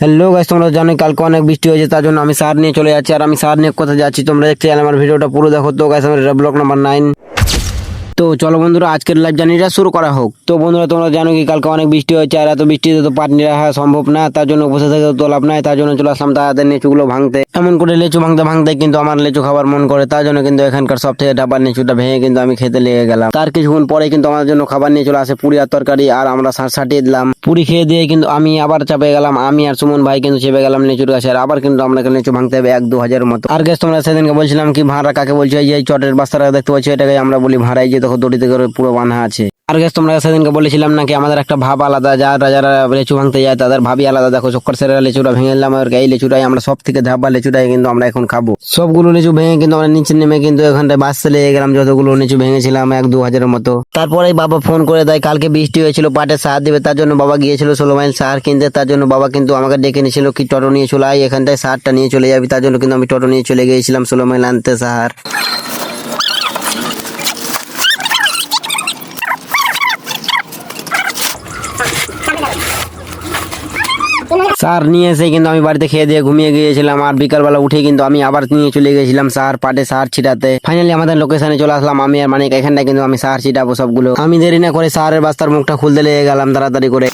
Hello guys, তোমরা জানো কালকে অনেক বৃষ্টি হয়েছে, তার জন্য আমি সার নিয়ে চলে যাচ্ছি। আর আমি সার নিয়ে কোথায় যাচ্ছি তোমরা দেখতে চাইলে আমার ভিডিওটা পুরো দেখো। তো গাইস, আমার ব্লগ নাম্বার 9। তো চলো বন্ধুরা, আজকের লাইভ জার্নিটা শুরু করা হোক। তো বন্ধুরা, তোমরা জানো কি কালকে অনেক বৃষ্টি হয়েছে, আর এত বৃষ্টিতে তো পাট নিয়ে রাখা সম্ভব না, তার জন্য বসে থেকে তো লাভ নাই। তার জন্য চলে আসলাম তাদের লিচুগুলো ভাঙতে। এমন করে লিচু ভাঙতে ভাঙতে কিন্তু আমার লিচু খাবার মন করে, তার জন্য কিন্তু এখানকার সব থেকে ডাবার লিচুটা ভেঙে কিন্তু আমি খেতে লেগে গেলাম। তার কিছুক্ষণ পরে কিন্তু আমাদের জন্য খাবার নিয়ে চলে আসে পুরি আর তরকারি, আর আমরা সাটিয়ে দিলাম। পুরি খেয়ে দিয়ে কিন্তু আমি আবার চাপে গেলাম, আমি আর সুমন ভাই কিন্তু চেপে গেলাম লিচুর গাছে। আর আবার কিন্তু আমরা লিচু ভাঙতে হবে 1-2 হাজারের মতো। আর গ্যাস, তোমরা সেদিনকে বলছিলাম কি ভাড়া কাকে বলছো, এই যে চটের বাস্তাটা দেখতে পাচ্ছি, এটাকে আমরা বলি ভাড়াই, যে দেখো দড়িতে করে পুরো বাঁধা আছে। আর গ্যাস, তোমরা সেদিনকে বলেছিলাম নাকি আমাদের একটা ভাব আলাদা, যারা যারা লিচু ভাঙতে যায় তাদের ভাবই আলাদা। দেখো চক্কর সেরা লিচুটা ভেঙে দিলাম, আর এই লিচুটাই আমরা সব থেকে ধাবা লিচুটাই কিন্তু আমরা এখন খাবো। সবগুলো লিচু ভেঙে কিন্তু আমরা নিচে নেমে কিন্তু এখানটায় বাসে লেগে গেলাম, যতগুলো লিচু ভেঙেছিলাম 1-2 হাজারের মতো। তারপরে বাবা ফোন করে দেয় কালকে বৃষ্টি হয়েছিল, পাটে সার দিবে, তার জন্য বাবা গিয়েছিল 16 মাইল সার কিনতে। তার জন্য বাবা কিন্তু আমাকে ডেকে নিয়েছিল কি টোটো নিয়ে চলে আয়, এখানটায় সারটা নিয়ে চলে যাবি। তার জন্য কিন্তু আমি টোটো নিয়ে চলে গিয়েছিলাম 16 মাইল আনতে সার। সার নিয়ে এসে কিন্তু আমি বাড়িতে খেয়ে দিয়ে ঘুমিয়ে গিয়েছিলাম। আর বিকালবেলা উঠে কিন্তু আমি আবার নিয়ে চলে গেছিলাম সার পাটে সার ছিটাতে। ফাইনালি আমাদের লোকেশনে চলে আসলাম আমি আর মানিক, এখানটায় কিন্তু আমি সার ছিটাবো সবগুলো। আমি দেরি না করে সারের বাস্তার মুখটা খুলতে লেগে গেলাম তাড়াতাড়ি করে।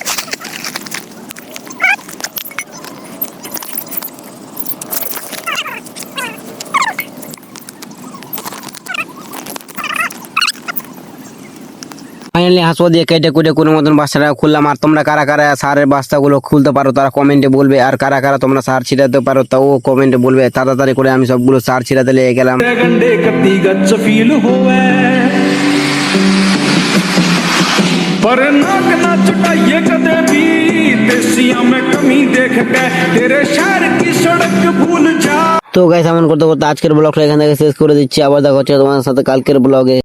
ফাইনালি হাসো দিয়ে কেটে কুটে কোনো মতন বাস্তাটা খুললাম। আর তোমরা কারা কারা সারের বাস্তাগুলো খুলতে পারো তারা কমেন্টে বলবে, আর কারা কারা তোমরা সার ছিটাতে পারো তাও কমেন্টে বলবে। তাড়াতাড়ি করে আমি সবগুলো সার ছিটাতে লেগে গেলাম। पर नाक ना चटाइए कदे भी देसिया में कमी देख के तेरे शहर की सड़क भूल जा। তো গাইস, এমন করতে করতে আজকের ব্লগটা এখান থেকে শেষ করে দিচ্ছি। আবার দেখা হচ্ছে তোমাদের সাথে কালকের ব্লগে।